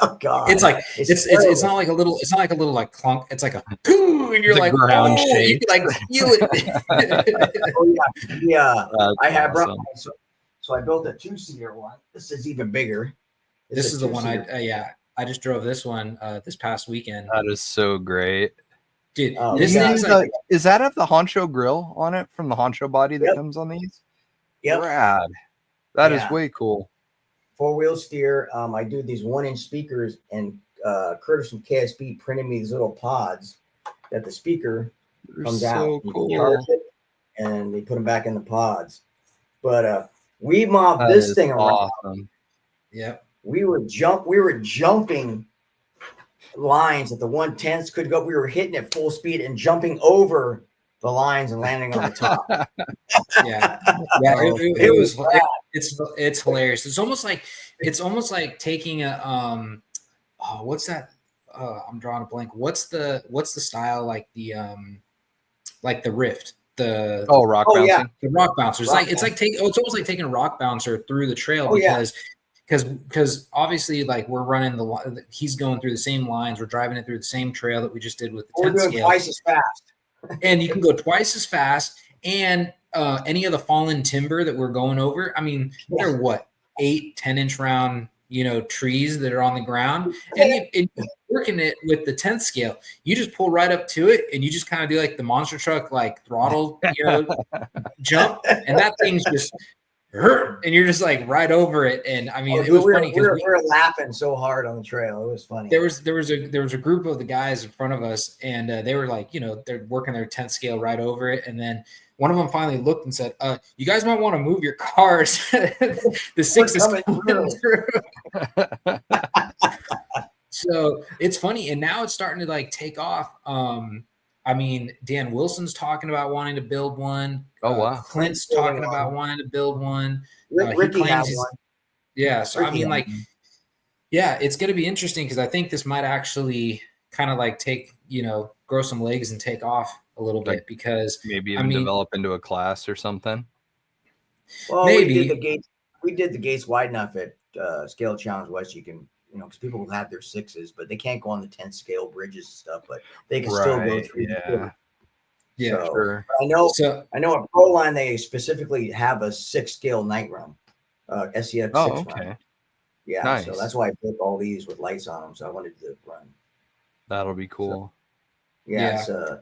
oh God, it's like it's not like a little like clunk. It's like a poo, and you're like, ground oh, shake. you can like feel it. Yeah. I have awesome. so I built a 2-seater one. This is even bigger. This is the one I just drove this one this past weekend. That is so great. Dude, this thing's is that have the Honcho grill on it from the Honcho body that comes on these? Yep. Rad. That is way cool. 4-wheel steer. I do these 1-inch speakers, and Curtis from KSB printed me these little pods that the speaker comes out. Cool. You charge it, and they put them back in the pods. But we mobbed this thing around. Awesome. Yep. We were jumping lines that the 110s could go. We were hitting at full speed and jumping over the lines and landing on the top. It's hilarious. It's almost like taking a what's that? I'm drawing a blank. What's the style like the Rift? Rock bouncing. Yeah. The rock bouncer. It's almost like taking a rock bouncer through the trail because obviously like we're running he's going through the same lines. We're driving it through the same trail that we just did with the 10 scale. We're doing twice as fast. And you can go twice as fast. And any of the fallen timber that we're going over, I mean, they're 8-10-inch round, trees that are on the ground. And you're working it with the 10th scale. You just pull right up to it and you just kind of do like the monster truck, like throttle, jump. And that thing's just, and you're just like right over it. And I mean, it was funny because we were laughing so hard on the trail. It was funny. There was a group of the guys in front of us, and they were like, they're working their 10th scale right over it. And then one of them finally looked and said, you guys might want to move your cars. The 6 is coming through. So it's funny. And now it's starting to like take off. I mean, Dan Wilson's talking about wanting to build one. Oh, wow. Clint's talking about wanting to build one. Ricky has one. Yeah. So, Ricky, I mean, like, yeah, it's going to be interesting because I think this might actually kind of like grow some legs and take off a little bit, because maybe even develop into a class or something. Well, maybe we did the gates wide enough at Scale Challenge West. You can, because people will have their 6s, but they can't go on the 10th scale bridges and stuff, but they can still go through. Yeah, so, sure. I know at Pro Line, they specifically have a 6 scale night run, SCX 6 run. Yeah, nice. So that's why I built all these with lights on them. So I wanted to run. That'll be cool. So,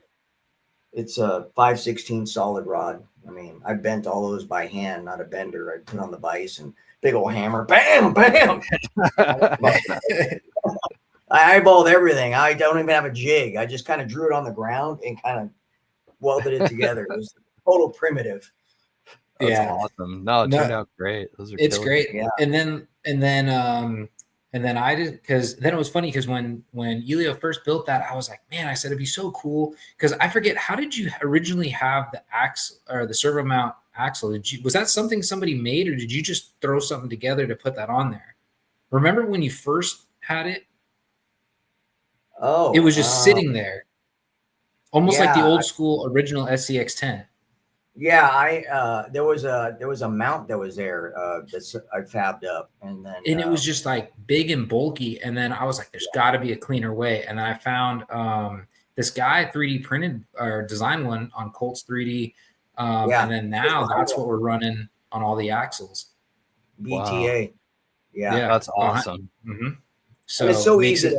it's a 5/16 solid rod. I mean, I bent all those by hand, not a bender. I put on the vise and big old hammer, bam, bam. I eyeballed everything. I don't even have a jig. I just kind of drew it on the ground and kind of welded it together. It was total primitive. That's awesome. No, it turned out great. It's great. Yeah. And then I did, because then it was funny, because when Elio first built that, I was like, man, I said it'd be so cool, because I forget, how did you originally have the axle or the servo mount axle? Was that something somebody made, or did you just throw something together to put that on there? Remember when you first had it? Oh, it was just sitting there, almost like the old school original SCX10. Yeah, there was a mount that was there that I fabbed up, and it was just like big and bulky. And then I was like, there's got to be a cleaner way. And then I found this guy 3D printed or designed one on Colts 3D, and then now that's what we're running on all the axles. BTA. Wow. Yeah, that's awesome. So and it's so easy.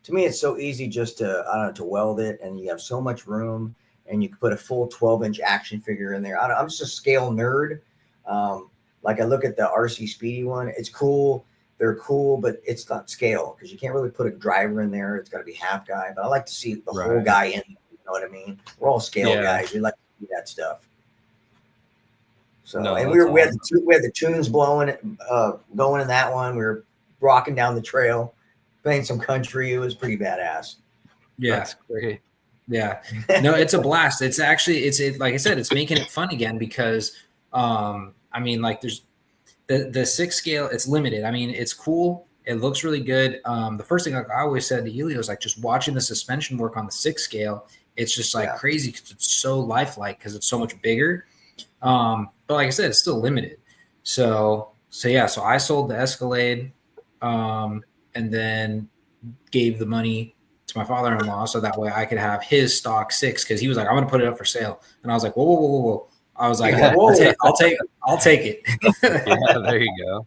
To me, it's so easy just to weld it, and you have so much room. And you can put a full 12-inch action figure in there. I'm just a scale nerd. Like I look at the RC Speedy one. It's cool. They're cool, but it's not scale, because you can't really put a driver in there. It's got to be half guy. But I like to see the whole guy in there. You know what I mean? We're all scale guys. We like to see that stuff. So, and we had the tunes blowing, going in that one. We were rocking down the trail, playing some country. It was pretty badass. Yeah, that's great. Yeah, no, it's a blast. It's actually, like I said, it's making it fun again, because, I mean, like there's the 6 scale, it's limited. I mean, it's cool. It looks really good. The first thing, like I always said to Elio, is like just watching the suspension work on the 6 scale. It's just like crazy, because it's so lifelike, because it's so much bigger. But like I said, it's still limited. So I sold the Escalade, and then gave the money to my father-in-law, so that way I could have his stock 6, because he was like, I'm going to put it up for sale. And I was like, whoa. I was like, I'll take it. Yeah, there you go.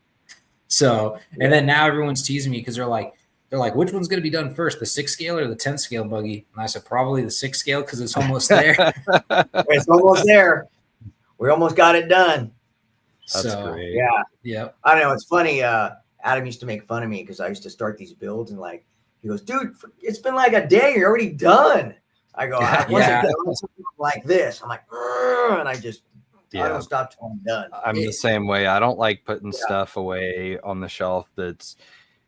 So, and then now everyone's teasing me, because they're like, which one's going to be done first, the 6 scale or the 10 scale buggy? And I said, probably the 6 scale, because it's almost there. It's almost there. We almost got it done. That's great. Yeah. I don't know. It's funny. Adam used to make fun of me, because I used to start these builds, and like, he goes, dude, it's been like a day. You're already done. I go, I wasn't done like this. I'm like, and I don't stop till I'm done. I'm the same way. I don't like putting stuff away on the shelf that's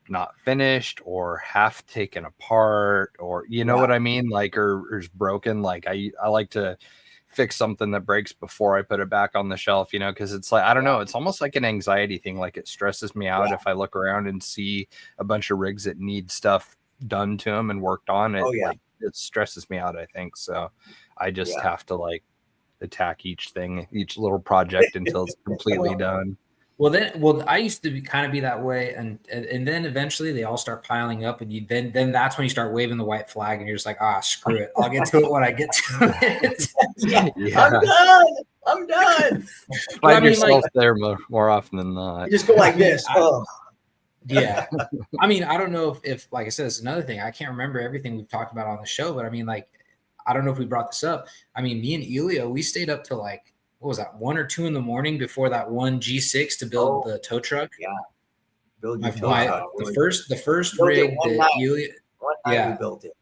not finished or half taken apart, or you know what I mean, like or is broken. Like I like to fix something that breaks before I put it back on the shelf, because it's like, I don't know, it's almost like an anxiety thing. Like it stresses me out if I look around and see a bunch of rigs that need stuff done to them and worked on it. Like it stresses me out, I think. So I just have to like attack each little project until it's completely done. Well, I used to kind of be that way, and then eventually they all start piling up, and then that's when you start waving the white flag, and you're just like, screw it, I'll get to it when I get to it. I'm done. Find yourself there more often than not. You just go like this. Yeah. I mean, I don't know if like I said, it's another thing. I can't remember everything we've talked about on the show, but I mean, like, I don't know if we brought this up. I mean, me and Elio, we stayed up till like, what was that, 1 or 2 in the morning before that one G6 to build the tow truck. Yeah. Build your tow truck. The first rig that Elio, we built it.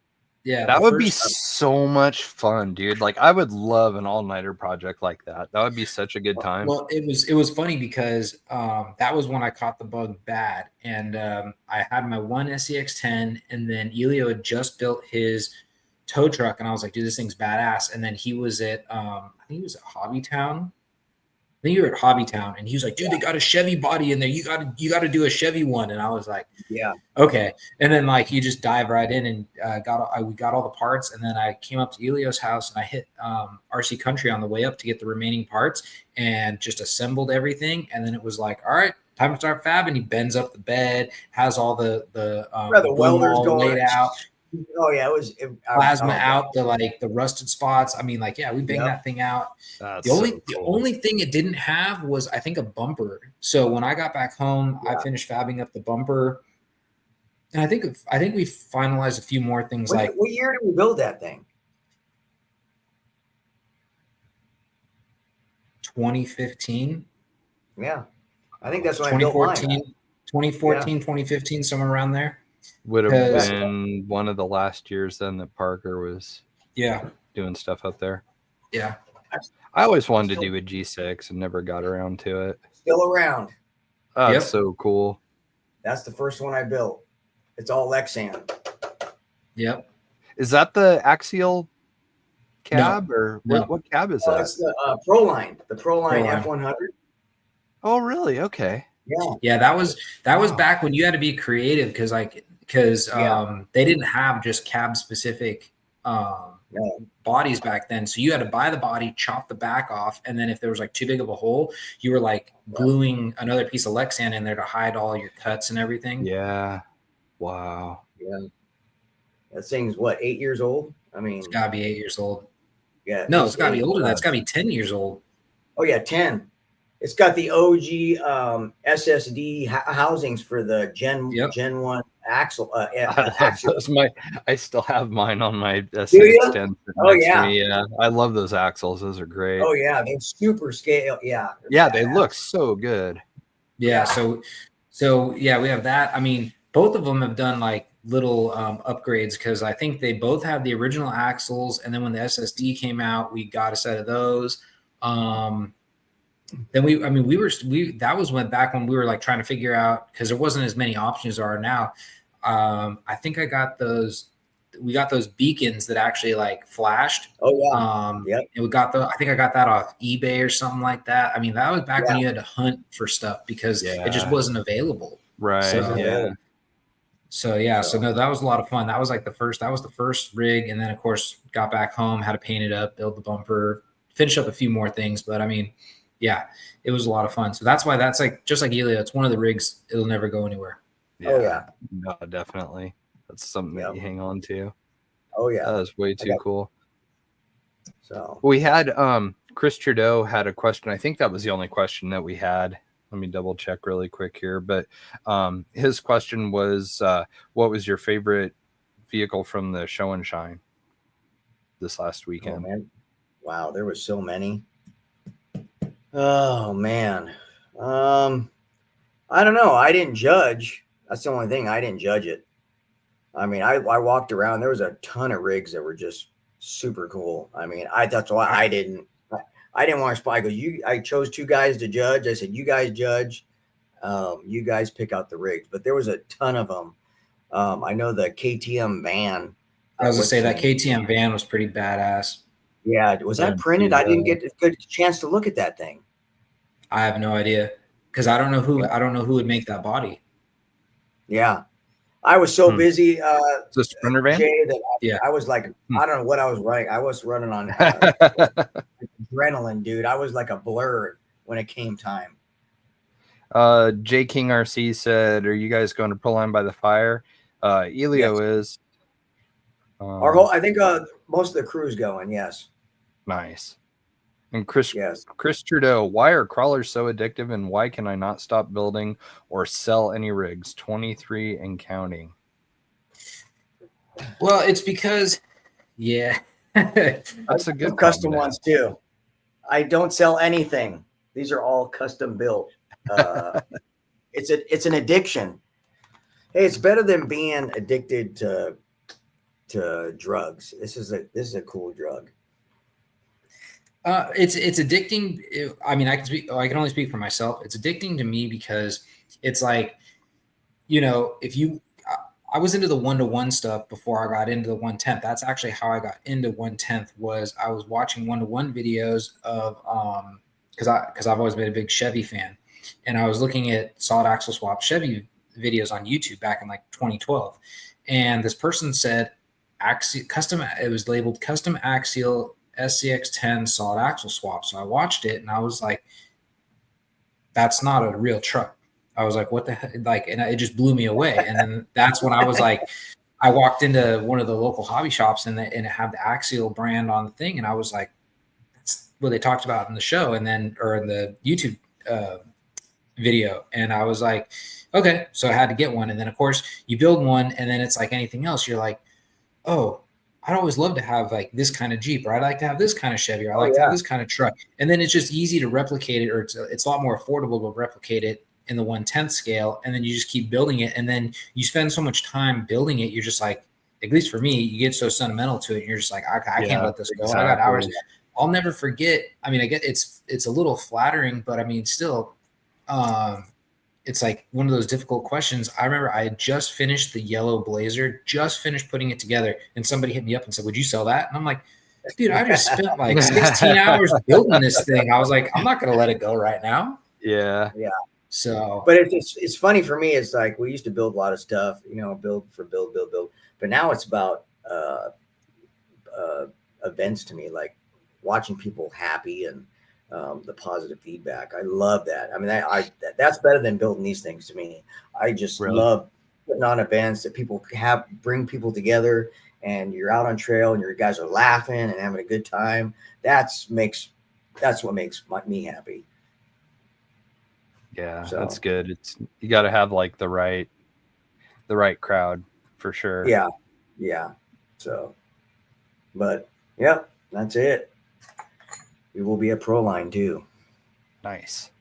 Yeah. That would be so much fun, dude. Like I would love an all-nighter project like that. That would be such a good time. Well, it was funny, because that was when I caught the bug bad. And I had my one SCX10, and then Elio had just built his tow truck, and I was like, dude, this thing's badass. And then he was at I think he was at Hobbytown think you were at Hobbytown, and he was like, dude, they got a Chevy body in there. You got to do a Chevy one. And I was like, yeah, okay. And then like you just dive right in and we got all the parts. And then I came up to Elio's house and I hit RC Country on the way up to get the remaining parts and just assembled everything. And then it was like, all right, time to start fabbing. He bends up the bed, has all the welders going laid out. Oh yeah, it was plasma out the rusted spots. I mean, like, yeah, we banged that thing out. That's the only thing it didn't have was, I think, a bumper. So when I got back home, I finished fabbing up the bumper, and I think we finalized a few more things. What year did we build that thing? 2015. Yeah, I think that's when I built mine. 2014, 2015, somewhere around there. Would have been one of the last years then that Parker was doing stuff up there. Yeah. I always wanted to do a G6 and never got around to it. Still around. Oh, that's so cool. That's the first one I built. It's all Lexan. Yep. Is that the axial cab or what cab is that? It's the Proline, F100. Oh, really? Okay. Yeah, that was back when you had to be creative because they didn't have just cab specific bodies back then. So you had to buy the body, chop the back off, and then if there was like too big of a hole, you were like gluing another piece of Lexan in there to hide all your cuts and everything. Yeah. Wow. Yeah. That thing's what, 8 years old? I mean, it's gotta be 8 years old. Yeah. No, it's gotta be older. That's gotta be 10 years old. Oh yeah, 10. It's got the OG SSD housings for the Gen 1 axle. I still have mine on my S10. Oh yeah, yeah. I love those axles. Those are great. Oh yeah, they super scale. Yeah, they look so good. Yeah, so yeah, we have that. I mean, both of them have done like little upgrades because I think they both have the original axles, and then when the SSD came out, we got a set of those. Then that was back when we were like trying to figure out, because there wasn't as many options as there are now. I think we got those beacons that actually like flashed. Oh yeah. And I think I got that off eBay or something like that. I mean, that was back when you had to hunt for stuff because it just wasn't available. Right. So no, that was a lot of fun. That was the first rig. And then of course got back home, had to paint it up, build the bumper, finish up a few more things. But I mean, yeah, it was a lot of fun. So that's why that's like, just like Elio, it's one of the rigs. It'll never go anywhere. Yeah. No, definitely. That's something that you hang on to. Oh yeah. That was way too cool. So we had Chris Trudeau had a question. I think that was the only question that we had. Let me double check really quick here. But his question was, what was your favorite vehicle from the show and shine this last weekend? Oh, man. Wow, there was so many. Oh man. I don't know. I didn't judge. That's the only thing. I didn't judge it. I mean, I walked around. There was a ton of rigs that were just super cool. I mean, that's why I didn't want to spy. I chose two guys to judge. I said, you guys judge. You guys pick out the rigs. But there was a ton of them. I know the KTM van. I was going to say that KTM van was pretty badass. Yeah. Was that printed? I didn't get a good chance to look at that thing. I have no idea because I don't know who would make that body. Yeah. I was so busy. The Sprinter van? Jay, that I was like, I don't know what I was running. I was running on adrenaline, dude. I was like a blur when it came time. J King RC said, "Are you guys going to Proline by the Fire?" Elio is. I think most of the crew's going. Yes. Nice. And Chris Trudeau, why are crawlers so addictive, and why can I not stop building or sell any rigs? 23 and counting. Well, it's because, that's a good custom ones too. I don't sell anything. These are all custom built. It's an addiction. Hey, it's better than being addicted to drugs. This is a cool drug. It's addicting. I mean, I can only speak for myself. It's addicting to me because it's like, I was into the 1-to-1 stuff before I got into the 1/10. That's actually how I got into 1/10 was I was watching 1-to-1 videos of because I've always been a big Chevy fan, and I was looking at solid axle swap Chevy videos on YouTube back in like 2012, and this person said it was labeled custom axial SCX10 solid axle swap. So I watched it and I was like, that's not a real truck. I was like, what the heck? Like, and it just blew me away. And then that's when I was like, I walked into one of the local hobby shops and it had the Axial brand on the thing. And I was like, that's what they talked about in the show or in the YouTube video. And I was like, okay, so I had to get one. And then of course you build one and then it's like anything else. You're like, oh, I'd always love to have like this kind of Jeep, or I'd like to have this kind of Chevy, or I like to have this kind of truck. And then it's just easy to replicate it, or it's a lot more affordable to replicate it in the 1/10 scale. And then you just keep building it. And then you spend so much time building it. You're just like, at least for me, you get so sentimental to it. And you're just like, I can't let this go. Exactly. I got hours. I'll never forget. I mean, I get it's a little flattering, but I mean, still, it's like one of those difficult questions. I remember I had just finished the yellow Blazer, just finished putting it together, and somebody hit me up and said, would you sell that? And I'm like, dude, I just spent like 16 hours building this thing. I was like, I'm not going to let it go right now. Yeah. Yeah. So, but it's funny for me. It's like, we used to build a lot of stuff, build. But now it's about events to me, like watching people happy and the positive feedback. I love that. I mean, that's better than building these things to me. I just love putting on events that people bring people together, and you're out on trail and your guys are laughing and having a good time. That's what makes me happy. Yeah, so that's good. You got to have like the right crowd for sure. Yeah. Yeah. So, but yeah, that's it. We will be at Proline too. Nice.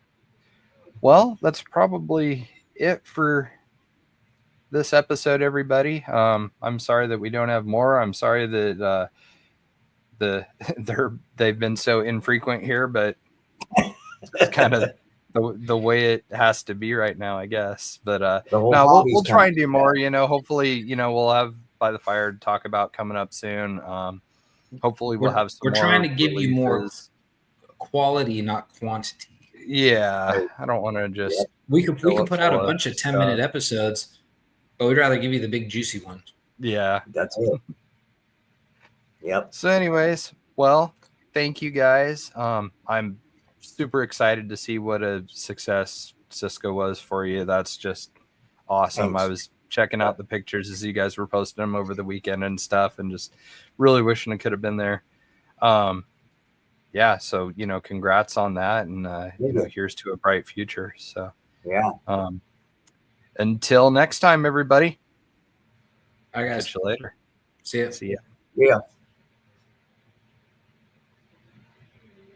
Well, that's probably it for this episode, everybody. I'm sorry that we don't have more. I'm sorry that they've been so infrequent here, but it's kind of the way it has to be right now, I guess. But we'll try and do more. Hopefully, we'll have By the Fire to talk about coming up soon. Hopefully, we'll have some. We're trying to give you more quality, not quantity. Yeah, I don't want to just. We can put out a bunch of 10-minute episodes, but we'd rather give you the big juicy ones. Yeah, that's it. Yep. So, anyways, well, thank you guys. I'm super excited to see what a success Cisco was for you. That's just awesome. Thanks. I was checking out the pictures as you guys were posting them over the weekend and stuff, and just really wishing I could have been there. Yeah, so congrats on that, and here's to a bright future. So yeah. Until next time, everybody. All right, guys. Catch you later. See ya. See ya. Yeah.